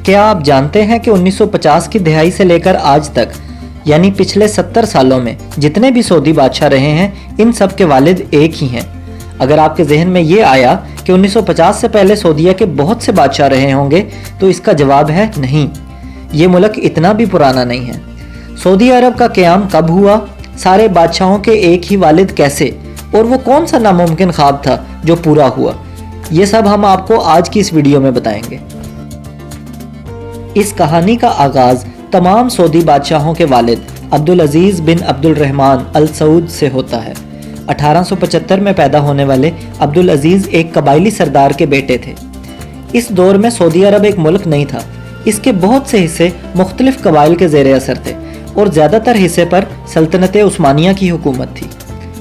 کیا آپ جانتے ہیں کہ 1950 کی دہائی سے لے کر آج تک یعنی پچھلے 70 سالوں میں جتنے بھی سعودی بادشاہ رہے ہیں ان سب کے والد ایک ہی ہیں؟ اگر آپ کے ذہن میں یہ آیا کہ 1950 سے پہلے سعودیہ کے بہت سے بادشاہ رہے ہوں گے تو اس کا جواب ہے نہیں، یہ ملک اتنا بھی پرانا نہیں ہے۔ سعودی عرب کا قیام کب ہوا، سارے بادشاہوں کے ایک ہی والد کیسے، اور وہ کون سا ناممکن خواب تھا جو پورا ہوا، یہ سب ہم آپ کو آج کی اس ویڈیو میں بتائیں گے۔ اس کہانی کا آغاز تمام سعودی بادشاہوں کے والد عبدالعزیز بن عبد الرحمن السعود سے ہوتا ہے۔ 1875 میں پیدا ہونے والے عبدالعزیز ایک قبائلی سردار کے بیٹے تھے۔ اس دور میں سعودی عرب ایک ملک نہیں تھا، اس کے بہت سے حصے مختلف قبائل کے زیر اثر تھے اور زیادہ تر حصے پر سلطنت عثمانیہ کی حکومت تھی۔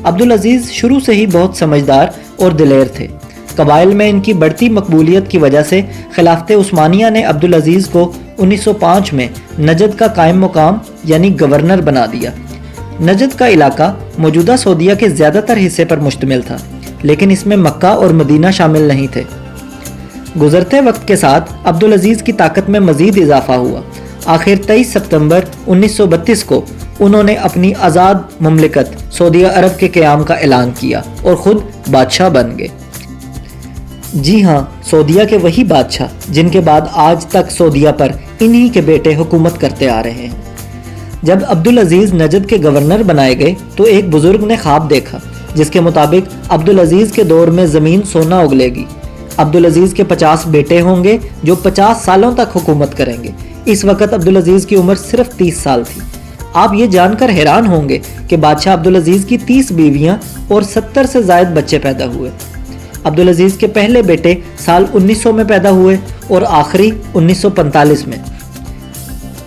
عبدالعزیز شروع سے ہی بہت سمجھدار اور دلیر تھے۔ قبائل میں ان کی بڑھتی مقبولیت کی وجہ سے خلافت عثمانیہ نے عبدالعزیز کو 1905 میں نجد کا قائم مقام یعنی گورنر بنا دیا۔ نجد کا علاقہ موجودہ سعودیہ کے زیادہ تر حصے پر مشتمل تھا، لیکن اس میں مکہ اور مدینہ شامل نہیں تھے۔ گزرتے وقت کے ساتھ عبدالعزیز کی طاقت میں مزید اضافہ ہوا۔ آخر 23 ستمبر 1932 کو انہوں نے اپنی آزاد مملکت سعودی عرب کے قیام کا اعلان کیا اور خود بادشاہ بن گئے۔ جی ہاں، سعودیہ کے وہی بادشاہ جن کے بعد آج تک سعودیہ پر انہی کے بیٹے حکومت کرتے آ رہے ہیں۔ جب عبدالعزیز نجد کے گورنر بنائے گئے تو ایک بزرگ نے خواب دیکھا جس کے مطابق عبدالعزیز کے دور میں زمین سونا اگلے گی۔ عبدالعزیز کے 50 بیٹے ہوں گے جو 50 سالوں تک حکومت کریں گے۔ اس وقت عبدالعزیز کی عمر صرف 30 سال تھی۔ آپ یہ جان کر حیران ہوں گے کہ بادشاہ عبدالعزیز کی 30 بیویاں اور 70 سے زائد بچے پیدا ہوئے۔ عبدالعزیز کے پہلے بیٹے سال 1900 میں پیدا ہوئے اور آخری 1945 میں۔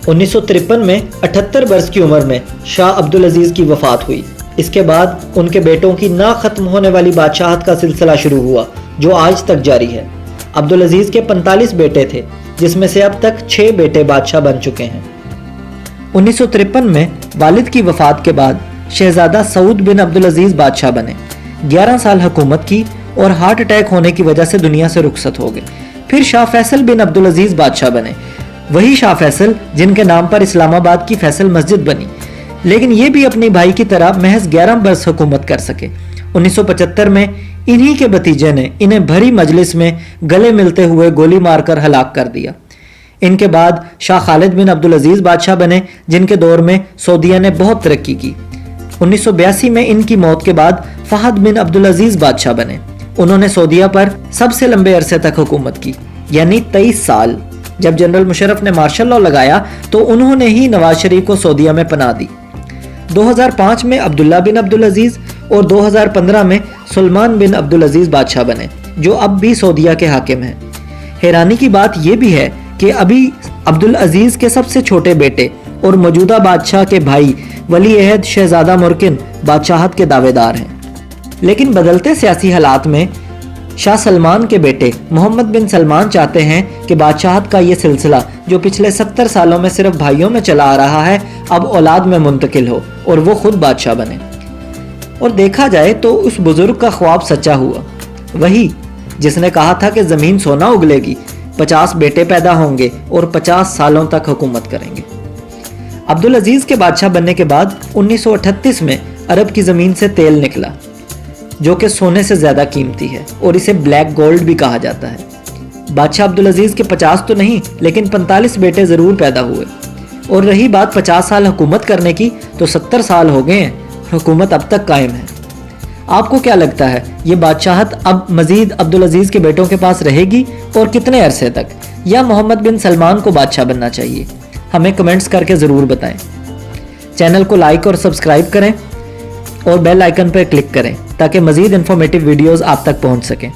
1953 میں 78 برس کی عمر میں شاہ عبدالعزیز کی وفات ہوئی۔ اس کے بعد ان کے بیٹوں کی نہ ختم ہونے والی بادشاہت کا سلسلہ شروع ہوا جو آج تک جاری ہے۔ عبدالعزیز کے 45 بیٹے تھے جس میں سے اب تک 6 بیٹے بادشاہ بن چکے ہیں۔ 1953 میں والد کی وفات کے بعد شہزادہ سعود بن عبدالعزیز بادشاہ بنے۔ 11 سال حکومت کی اور ہارٹ اٹیک ہونے کی وجہ سے دنیا سے رخصت ہو گئے۔ پھر شاہ فیصل بن عبدالعزیز بادشاہ بنے، وہی شاہ فیصل جن کے نام پر اسلام آباد کی فیصل مسجد بنی، لیکن یہ بھی اپنی بھائی کی طرح محض 11 برس حکومت کر سکے۔ 1975 میں انہی کے بھتیجے نے انہیں بھری مجلس میں گلے ملتے ہوئے گولی مار کر ہلاک کر دیا۔ ان کے بعد شاہ خالد بن عبدالعزیز بادشاہ بنے جن کے دور میں سعودیہ نے بہت ترقی کی۔ 1982 میں ان کی موت کے بعد فہد بن عبدالعزیز بادشاہ بنے۔ انہوں نے سعودیہ پر سب سے لمبے عرصے تک حکومت کی یعنی 23 سال۔ جب جنرل مشرف نے مارشل لاء لگایا تو انہوں نے ہی نواز شریف کو سعودیہ میں پناہ دی۔ 2005 میں عبداللہ بن عبدالعزیز اور 2015 میں سلمان بن عبدالعزیز بادشاہ بنے جو اب بھی سعودیہ کے حاکم ہیں۔ حیرانی کی بات یہ بھی ہے کہ ابھی عبدالعزیز کے سب سے چھوٹے بیٹے اور موجودہ بادشاہ کے بھائی ولی عہد شہزادہ مرکن بادشاہت کے دعوے دار ہیں۔ لیکن بدلتے سیاسی حالات میں شاہ سلمان کے بیٹے محمد بن سلمان چاہتے ہیں کہ بادشاہت کا یہ سلسلہ جو پچھلے 70 سالوں میں صرف بھائیوں میں چلا آ رہا ہے اب اولاد میں منتقل ہو اور وہ خود بادشاہ بنے۔ اور دیکھا جائے تو اس بزرگ کا خواب سچا ہوا، وہی جس نے کہا تھا کہ زمین سونا اگلے گی، 50 بیٹے پیدا ہوں گے اور 50 سالوں تک حکومت کریں گے۔ عبدالعزیز کے بادشاہ بننے کے بعد 1938 میں عرب کی زمین سے تیل نکلا جو کہ سونے سے زیادہ قیمتی ہے اور اسے بلیک گولڈ بھی کہا جاتا ہے۔ بادشاہ عبدالعزیز کے 50 تو نہیں لیکن 45 بیٹے ضرور پیدا ہوئے۔ اور رہی بات 50 سال حکومت کرنے کی تو 70 سال ہو گئے ہیں، حکومت اب تک قائم ہے۔ آپ کو کیا لگتا ہے یہ بادشاہت اب مزید عبدالعزیز کے بیٹوں کے پاس رہے گی اور کتنے عرصے تک، یا محمد بن سلمان کو بادشاہ بننا چاہیے؟ ہمیں کمنٹس کر کے ضرور بتائیں۔ چینل کو لائک اور سبسکرائب کریں اور بیل آئیکن پر کلک کریں تاکہ مزید انفارمیٹیو ویڈیوز آپ تک پہنچ سکیں۔